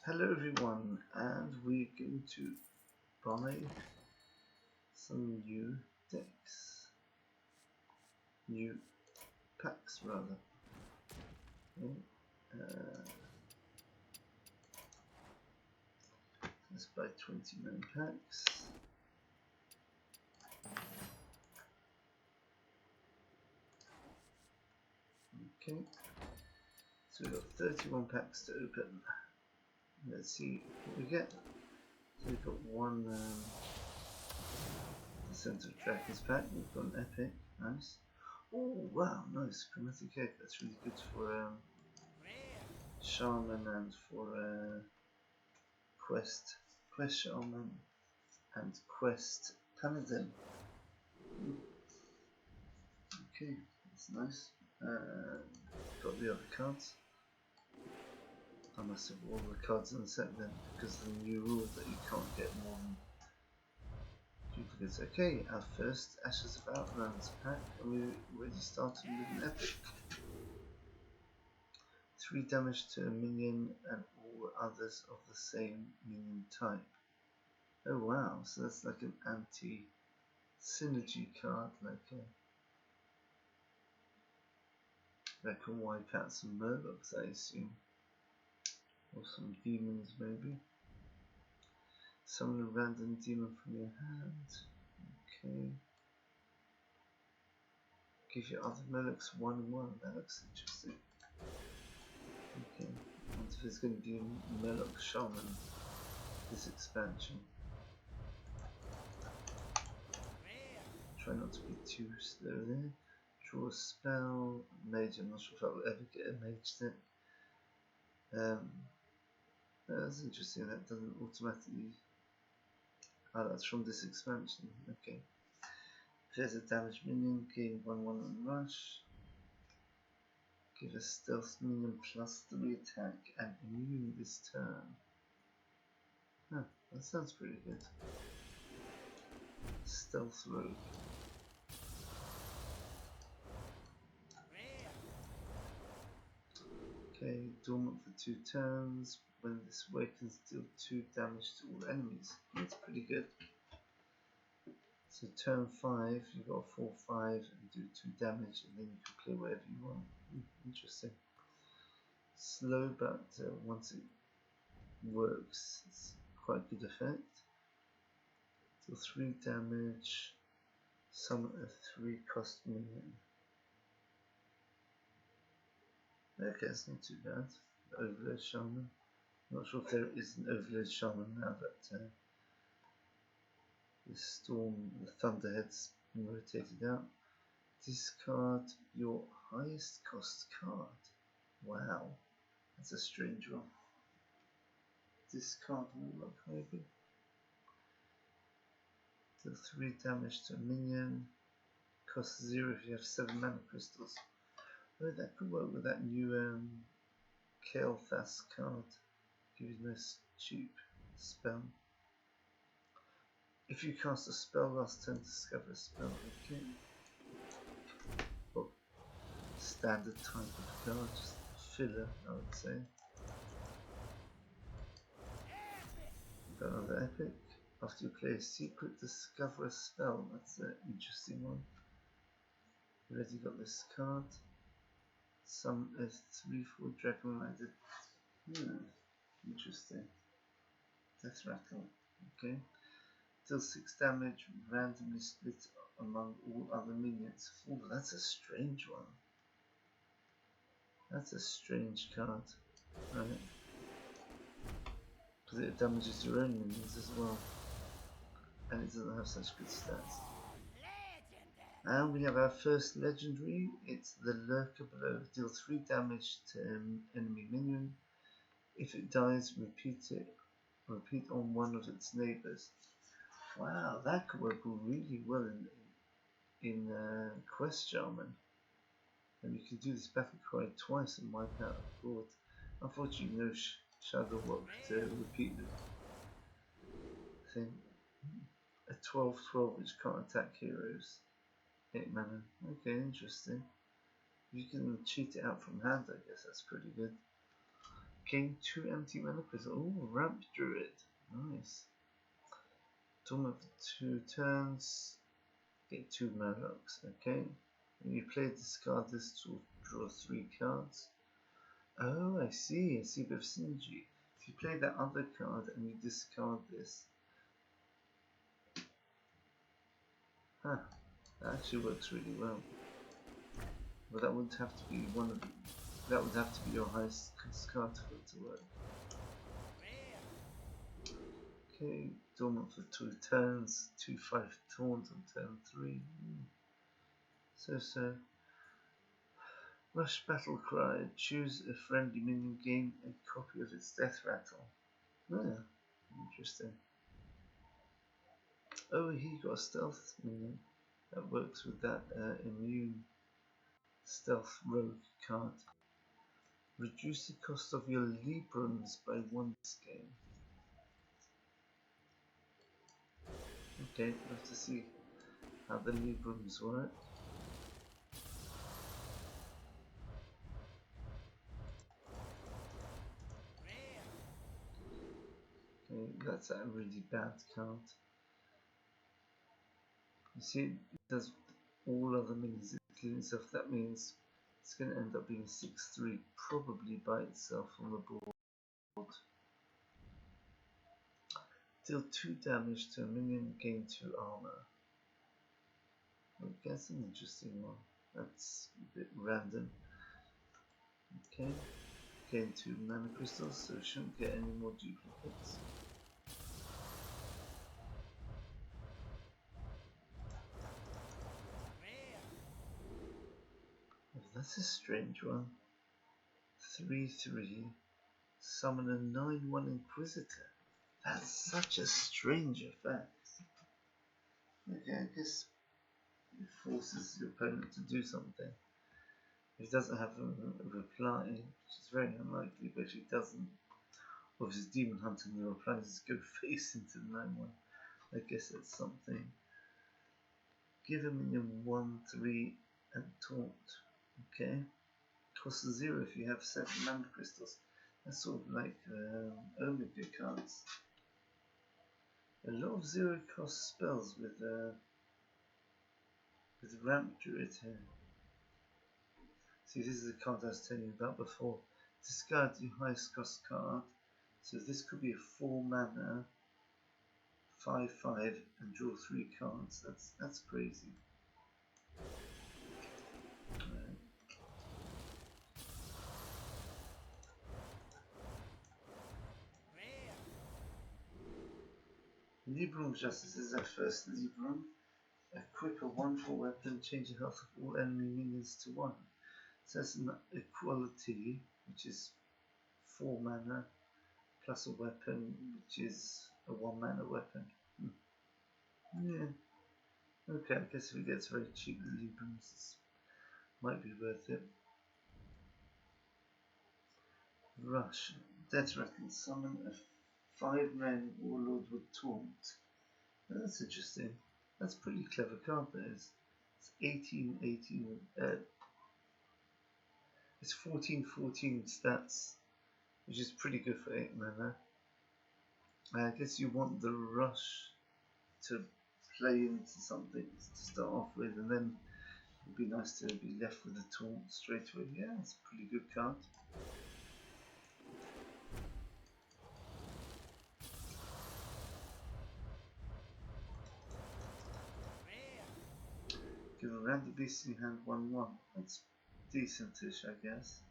Hello everyone, and we're going to buy some new decks, new packs rather. Okay. Let's buy 29 packs. Okay, so we've got 31 packs to open. Let's see what we get. So we've got one Descent of Dragons pack, we've got an epic, nice. Oh wow, nice, chromatic egg, that's really good for Shaman and for Quest Shaman and Quest Paladin. Okay, that's nice. Got the other cards. I must have all the cards in the set then, because of the new rule that you can't get more than duplicates. Okay, our first Ashes of Outland pack, and we already started with an epic. 3 damage to a minion and all others of the same minion type. Oh wow, so that's like an anti-synergy card, that can wipe out some Murlocs, I assume. Or some demons, maybe. Summon a random demon from your hand. Okay. Give your other Murlocs 1/1. That looks interesting. Okay. I wonder if there's going to be a Murloc Shaman this expansion. Try not to be too slow there. Draw a spell. Mage, I'm not sure if I will ever get a mage then. That's interesting, that doesn't automatically. Oh, that's from this expansion. Okay. If there's a damaged minion, gain 1/1 on rush. Give a stealth minion +3 attack and immune this turn. Huh, that sounds pretty good. Stealth rogue. Okay, dormant for 2 turns. When this awakens, deal 2 damage to all enemies. That's pretty good. So turn 5, you got a 4/5 and do 2 damage, and then you can play whatever you want. Interesting. Slow, but once it works, it's quite good effect. Deal 3 damage. Summon a 3 cost minion. Okay, it's not too bad. Overload Shaman. I'm not sure if there is an Overload Shaman now that the Storm, the Thunderhead's been rotated out. Discard your highest cost card. Wow, that's a strange one. Discard Warlock, maybe. Deal 3 damage to a minion. Cost 0 if you have 7 mana crystals. Oh, that could work with that new Kael'thas card. Give you this cheap spell. If you cast a spell last turn, discover a spell. Okay. Well, standard type of card, just filler, I would say. Got another epic. After you play a secret, discover a spell. That's an interesting one. Already got this card. Some S3/4 Dragon Rider. Interesting. Death Rattle. Okay. Deal 6 damage, randomly split among all other minions. Oh, that's a strange one. That's a strange card. Right. Because it damages your own minions as well. And it doesn't have such good stats. And we have our first legendary. It's the Lurker Below. Deal 3 damage to enemy minion. If it dies, repeat on one of its neighbours. Wow, that could work really well in Quest Shaman. And you can do this battle cry twice and wipe out a board. Unfortunately, no Shadow Walk to repeat the thing. A 12/12 which can't attack heroes. 8 mana. Okay, interesting. You can cheat it out from hand, I guess that's pretty good. Gain 2 empty mana crystals. Oh, Ramp Druid. Nice. Dormant for 2 turns. Get 2 Murlocs. Okay. When you play discard this to draw 3 cards. Oh, I see. I see a bit of synergy. If you play that other card and you discard this. Huh. That actually works really well. But that would have to be one of the, that would have to be your highest card for it to work. Okay, dormant for 2 turns, 2/5 taunt on turn 3. So. Rush Battle Cry. Choose a friendly minion, gain a copy of its death rattle. Yeah, interesting. Oh, he got a stealth minion. That works with that immune stealth rogue card. Reduce the cost of your Librams by 1 this game. Okay, we'll have to see how the Librams work. Okay, that's a really bad card. You see, it does all other minions including stuff. That means it's going to end up being 6/3, probably by itself on the board. Deal 2 damage to a minion, gain 2 armor. Okay, that's an interesting one. That's a bit random. Okay, gain 2 mana crystals, so we shouldn't get any more duplicates. Oh, that's a strange one. 3/3, summon a 9/1 Inquisitor. That's such a strange effect. Okay, I guess it forces your opponent to do something. If he doesn't have a reply, which is very unlikely, but if he doesn't, or if he's Demon Hunter and the reply is go face into the 9/1, I guess that's something. Give a minion 1/3 and taunt. Okay. Costs 0 if you have 7 mana crystals. That's sort of like Omega cards. A lot of 0 cost spells with Ramp Druid here. See, this is the card I was telling you about before. Discard your highest cost card. So this could be a 4 mana, 5/5, and draw 3 cards. That's crazy. Libram Justice is our first Libram. Equip a 1/4 weapon, change the health of all enemy minions to 1. So that's an equality, which is 4 mana, plus a weapon, which is a 1 mana weapon. Yeah. Okay, I guess if it gets very cheap, the Librams might be worth it. Rush. Death Rattle. Summon a 5-man Warlord with Taunt. Oh, that's interesting. That's a pretty clever card, that is. It's 18/18. It's 14/14 stats, which is pretty good for 8 mana. I guess you want the rush to play into something to start off with, and then it'd be nice to be left with a taunt straight away. Yeah, it's a pretty good card. Give a random beast in your hand 1/1. That's decentish, I guess.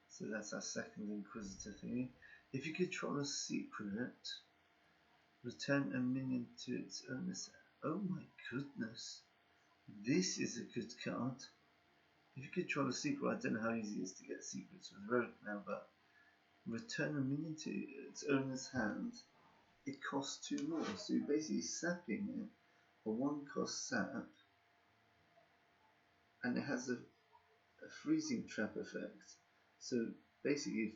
So that's our second Inquisitor thingy. If you control a secret, return a minion to its owner's. Oh my goodness. This is a good card. If you control a secret, I don't know how easy it is to get secrets with Rogue now, but return a minion to its owner's hand. It costs 2 more, so you're basically sapping it for 1 cost sap, and it has a freezing trap effect. So basically,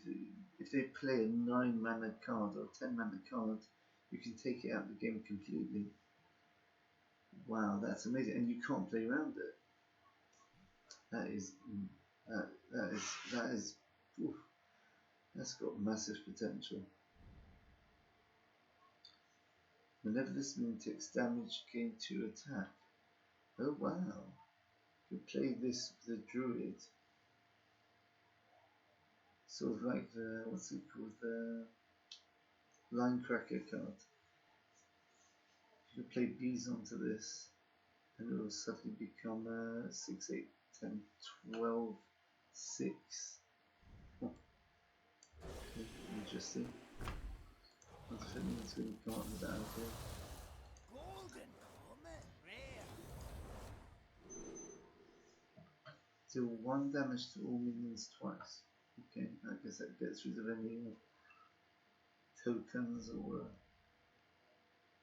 if they play a 9 mana card or 10 mana card, you can take it out of the game completely. Wow, that's amazing, and you can't play around it. That is oof. That's got massive potential. Whenever this minion takes damage, gain 2 attack. Oh wow. You play this with a druid. Sort of like the, what's it called, the line cracker card. You play bees onto this, and it will suddenly become 6, 8, 10, 12, 6. Oh, okay, interesting. I was feeling it's going to come up with that idea. Deal 1 damage to all minions twice. Okay, I guess that gets rid of any tokens or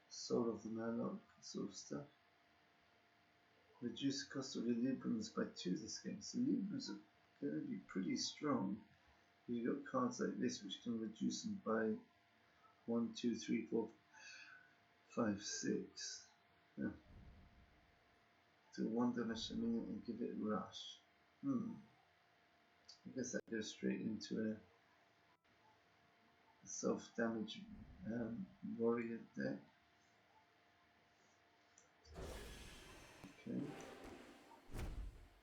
Soul of the Murloc sort of stuff. Reduce the cost of your Librams by 2 this game. So Librams are going to be pretty strong. You've got cards like this which can reduce them by 1, 2, 3, 4, 5, 6. Yeah. Do 1 damage a minute and give it rush. I guess that goes straight into a self-damage warrior deck. Okay.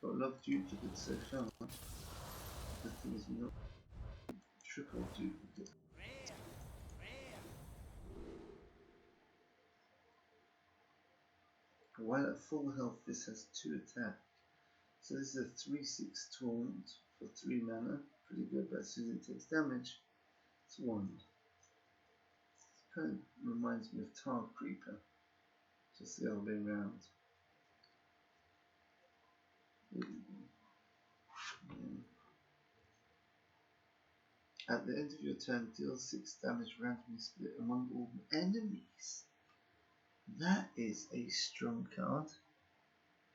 Got a lot of duplicates so far. The thing is not triple duplicate. While at full health, this has 2 attack. So this is a 3/6 taunt for 3 mana. Pretty good, but as soon as it takes damage, it's 1. It kind of reminds me of Tar Creeper, just the other way around. At the end of your turn, deal 6 damage randomly split among all enemies. That is a strong card.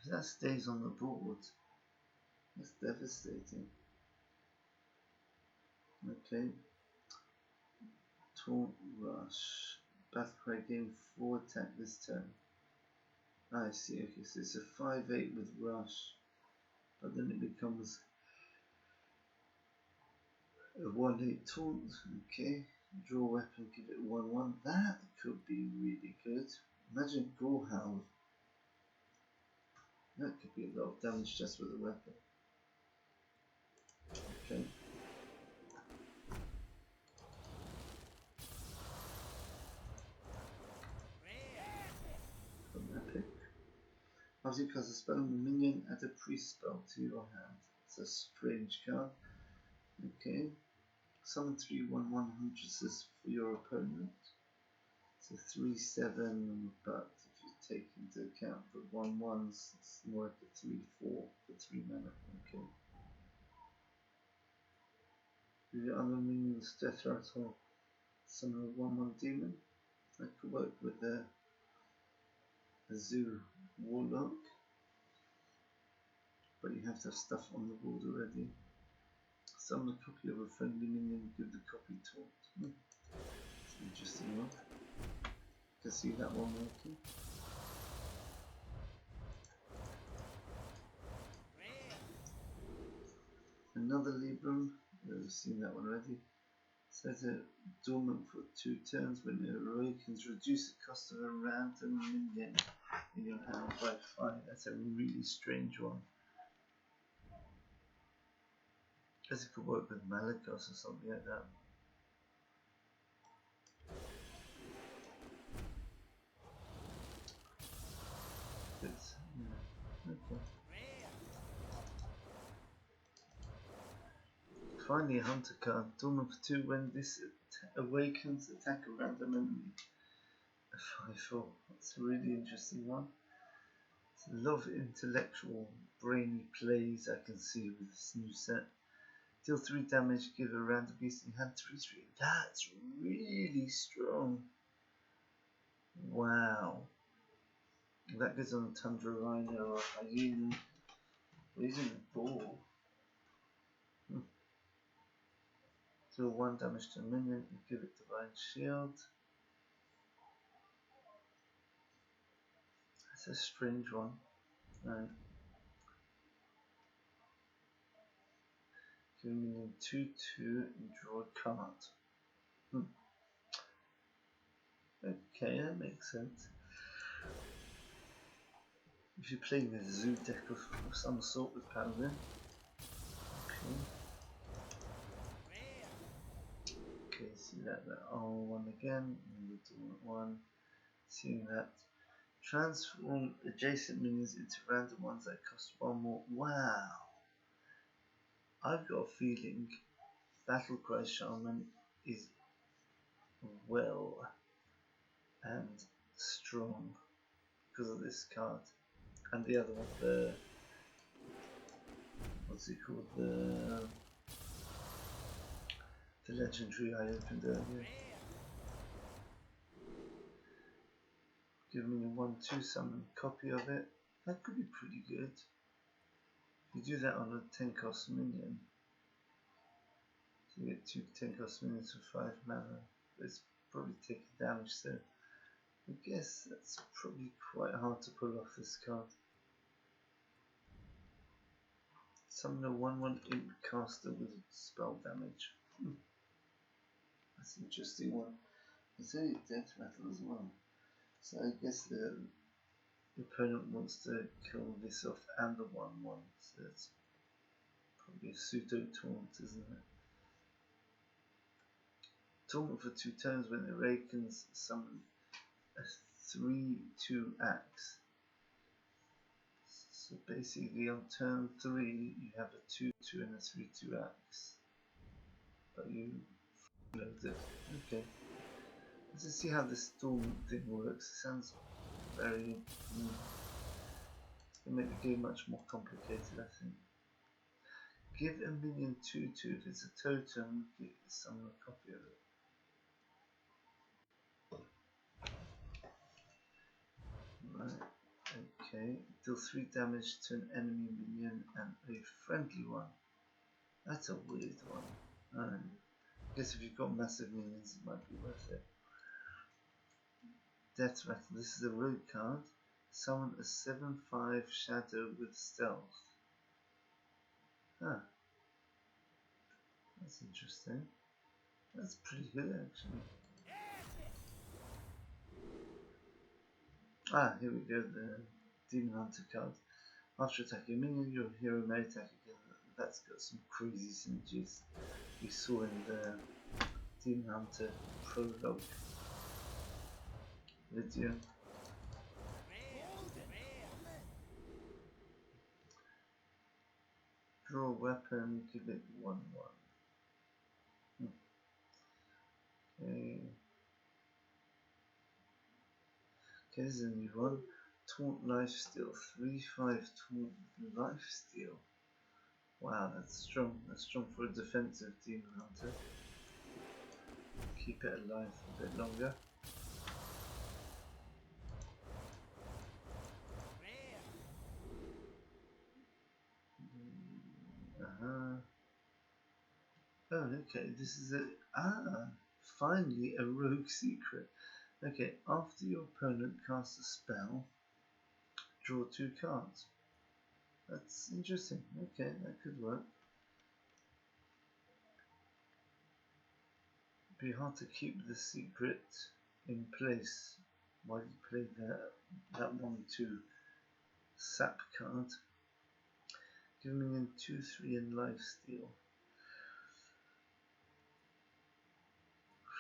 If that stays on the board, that's devastating. Okay. Taunt Rush. Battle Cry gain 4 attack this turn. I see, okay, so it's a 5/8 with Rush, but then it becomes a 1/8 taunt. Okay, draw a weapon, give it 1/1. That could be really good. Imagine Gorehound. That could be a lot of damage just with a weapon. Okay. From Epic. After you cast a spell on a minion, add a priest spell to your hand. It's a strange card. Okay. Summon 3/1/100s for your opponent. So 3/7, but if you take into account the 1/1s, it's more like a 3/4 for 3 mana. Okay. Your other minions, Death Rattle, summon a 1/1 demon. That could work with the Zoo Warlock, but you have to have stuff on the board already. Summon a copy of a friendly minion, give the copy taunt. It's an interesting one. You can see that one working. Another Libram, we've seen that one already. Set it dormant for 2 turns. When it awakens, reduce the cost of a random minion in your hand by 5. That's a really strange one. Guess it could work with Malakos or something like that. It's, yeah, okay. Finally, a Hunter card. Dormant for 2. When this awakens, attack a random enemy. A 5/4. That's a really interesting one. It's a lot of intellectual, brainy plays I can see with this new set. Deal 3 damage, give a random beast in your hand 3/3. That's really strong. Wow. That goes on Tundra Rhino or Hyena. Using a ball. Deal 1 damage to a minion and give it Divine Shield. That's a strange one. Right. Give a minion 2/2 and draw a card. Okay, that makes sense. If you're playing a zoo deck of some sort with Paladin. Okay, see that R1 again, and we'll do one. Seeing that. Transform adjacent minions into random ones that cost one more. Wow! I've got a feeling Battlecry Shaman is well and strong because of this card. And the other one, the what's it called? The legendary I opened earlier. Give me a 1/2 summon copy of it. That could be pretty good. You do that on a 10 cost minion. You get 2 10 cost minions for 5 mana. It's probably taking damage, so I guess that's probably quite hard to pull off this card. Summon a 1/1 imp caster with spell damage. That's an interesting one. It's only death metal as well. So I guess the opponent wants to kill this off and the 1/1. So it's probably a pseudo taunt, isn't it? Taunt for 2 turns. When it awakens, summon a 3/2 axe. So basically on turn 3 you have a 2/2 and a 3/2 axe. But you load it. Okay. Let's see how this storm thing works. It sounds very it'll make the game much more complicated, I think. Give a minion 2/2. If it's a totem, summon a copy of it. Right, okay. Deal 3 damage to an enemy minion and a friendly one. That's a weird one. I guess if you've got massive minions, it might be worth it. Death Rattle. This is a rogue card. Summon a 7/5 shadow with stealth. Huh. That's interesting. That's pretty good, actually. Ah, here we go, the Demon Hunter card. After attacking a minion, your hero may attack again. That's got some crazy synergies we saw in the Demon Hunter prologue video. Draw a weapon, give it 1/1. Okay. Okay, this is a new one. Taunt Lifesteal. 3/5 Taunt Lifesteal. Wow, that's strong. That's strong for a defensive Demon Hunter. Keep it alive a bit longer. Oh, okay. This is finally a rogue secret. Okay, after your opponent casts a spell, draw 2 cards. That's interesting. Okay, that could work. It'd be hard to keep the secret in place while you play that 1/2 sap card. Give me in 2/3 and lifesteal.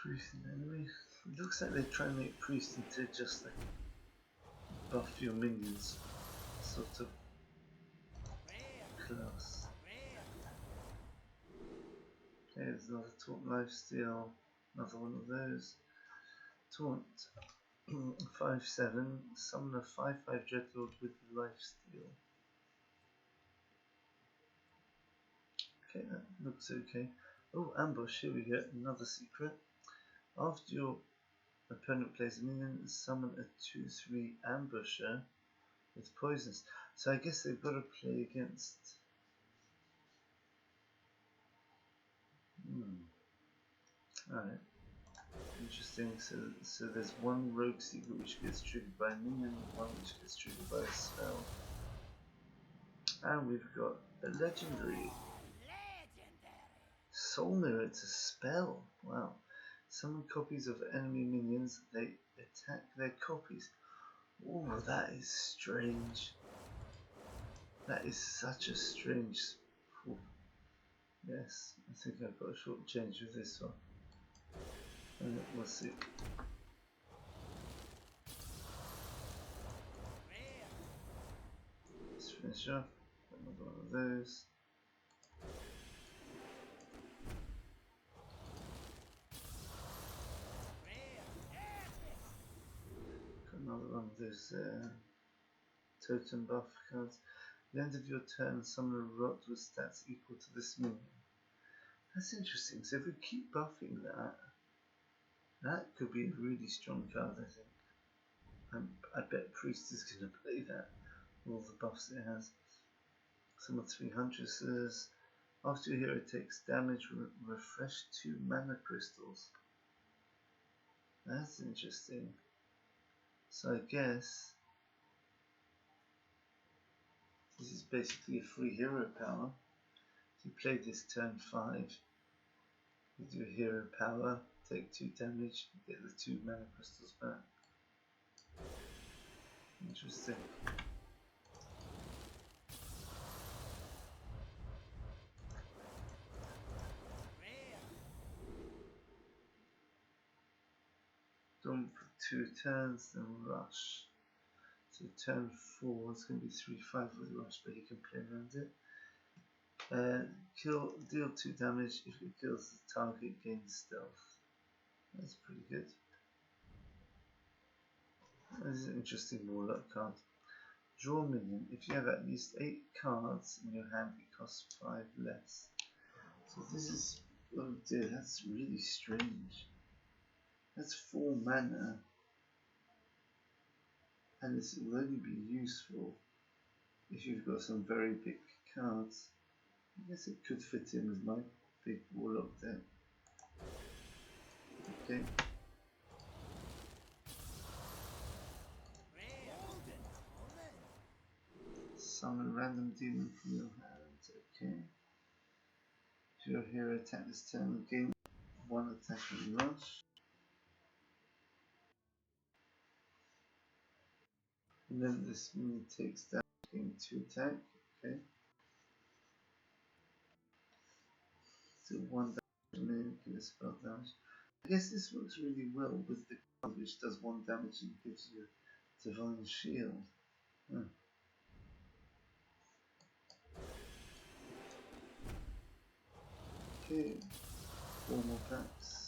Priest and enemy. It looks like they try and make priest into just like buff your minions sort of class. Okay, there's another taunt lifesteal, another one of those. Taunt 5/7, summon a 5/5 Dreadlord with lifesteal. Okay, that looks okay. Oh, ambush, here we go, another secret. After your opponent plays a minion, summon a 2/3 ambusher with poisons. So I guess they've got to play against. Alright. Interesting. So there's one rogue secret which gets triggered by a minion, one which gets triggered by a spell. And we've got a legendary. Soul Mirror, it's a spell. Wow. Summon copies of enemy minions, they attack their copies. Oh, that is strange. That is such a strange... Ooh. Yes, I think I've got a short change with this one. We'll see. Let's finish off. Another one of those. Got another one of those totem buff cards. At the end of your turn, summon a rot with stats equal to this minion. That's interesting. So if we keep buffing that, that could be a really strong card, I think. I bet Priest is going to play that. All the buffs it has. Summon 300 says, after your hero takes damage, refresh 2 mana crystals. That's interesting. So I guess this is basically a free hero power. If you play this turn 5, you do hero power, take 2 damage, get the 2 mana crystals back. Interesting. Done for 2 turns, then rush. So turn 4 is going to be 3/5 with rush, but you can play around it. Deal 2 damage. If it kills the target, gains stealth. That's pretty good. This is an interesting warlock card. Draw minion. If you have at least 8 cards in your hand, it costs 5 less. So this is, oh dear, that's really strange. That's 4 mana, and this will only be useful if you've got some very big cards. I guess it could fit in with my big warlock deck. Okay. Summon random demon from your hand. Okay. If your hero attack this turn, gain 1 attack and rush. And then this minion takes damage, gain 2 attack. Okay. So 1 damage and then give a spell damage. I guess this works really well with the card which does 1 damage and gives you Divine Shield. Huh. Okay, 4 more packs.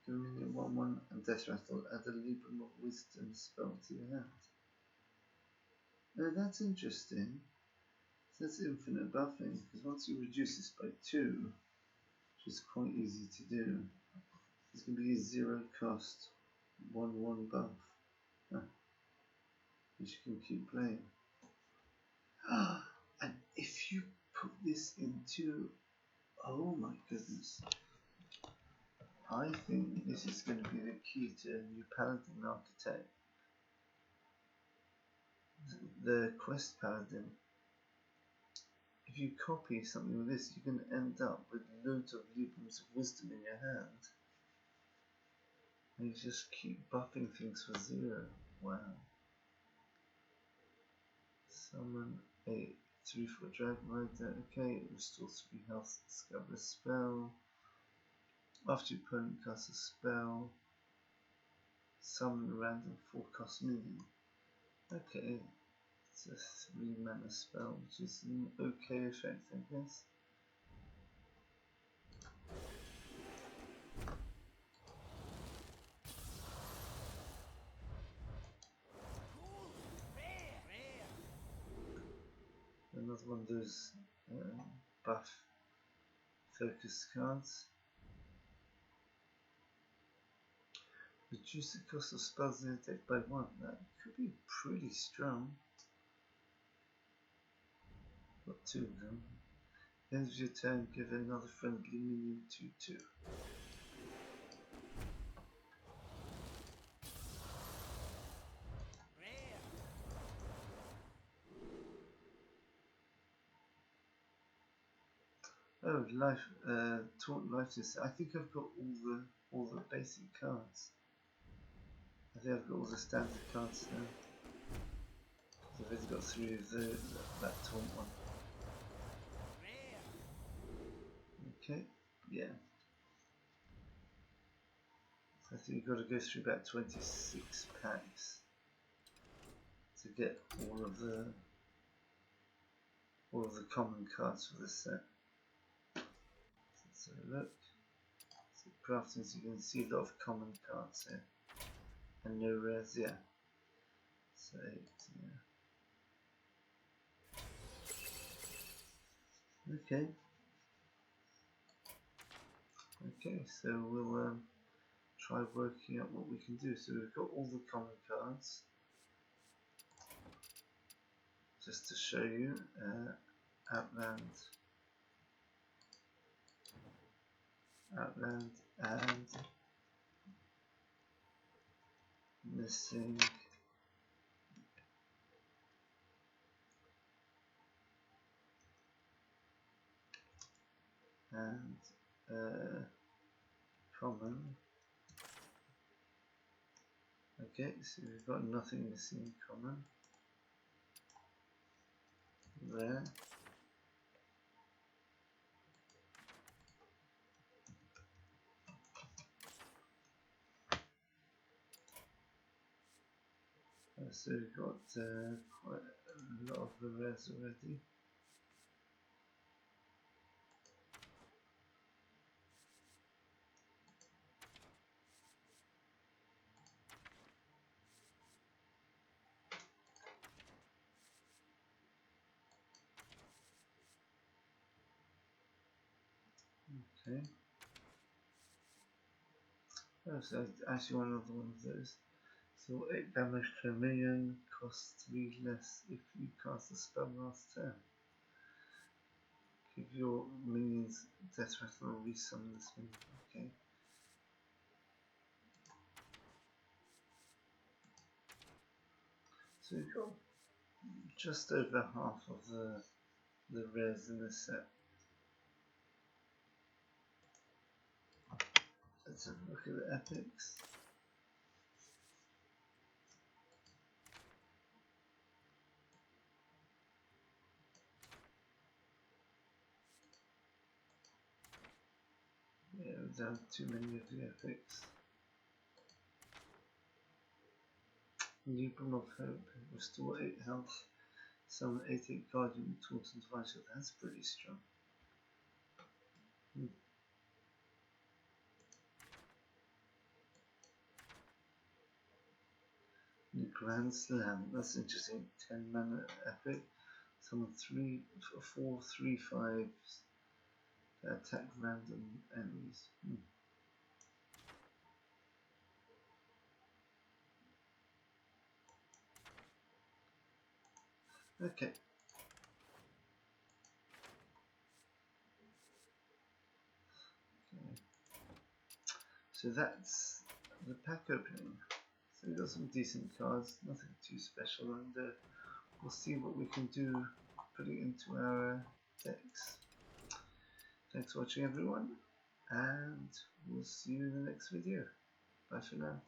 Dominion 1/1 and Death Rattle. Add a Libram of Wisdom spell to your hand. Now that's interesting. So that's infinite buffing, because once you reduce this by 2, which is quite easy to do, it's going to be a 0 cost 1/1 buff, which you can keep playing. And if you put this into, oh my goodness, I think this is going to be the key to a new Paladin archetype. The Quest Paladin. If you copy something like this, you can end up with loads of Librams of Wisdom in your hand. And you just keep buffing things for 0. Wow. Summon a 3/4 Dragon Rider. Okay, restore 3 health, discover a spell. After your opponent casts a spell, summon a random 4-cost minion. Okay, it's a 3 mana spell, which is an okay effect, I guess. Another one of those buff focus cards. Reduce the cost of spells in the deck by 1. That could be pretty strong. Got 2 of them. End of your turn, give another friendly minion 2/2. Oh, life, taunt life system. I think I've got all the basic cards. I think I've got all the standard cards now. I've already got 3 of that taunt one. Okay, yeah. So I think you've got to go through about 26 packs to get all of the common cards for this set. So let's have a look. So crafting, so you can see a lot of common cards here. And no rares, yeah. So 8, yeah. Okay. Okay, so we'll try working out what we can do. So we've got all the common cards. Just to show you, Outland, and missing and common. Okay, so we've got nothing missing common. Rare. So we've got quite a lot of the rares already. Okay. Oh, so I actually want another one of those. So 8 damage per minion, costs 3 less if you cast a spell last turn. Give your minions death rattle or resummon this minion. Okay. So we've got just over half of the rares in this set. Let's have a look at the epics. Yeah, we don't have too many of the epics. New Brim of Hope, restore 8 health, summon 8/8 Guardian, Taunt and Divine Shield. That's pretty strong. New Grand Slam, that's interesting. 10 mana epic, summon 4 3/5s that attack random enemies. Okay. So that's the pack opening. So we've got some decent cards, nothing too special, and we'll see what we can do putting into our decks. Thanks for watching everyone, and we'll see you in the next video. Bye for now.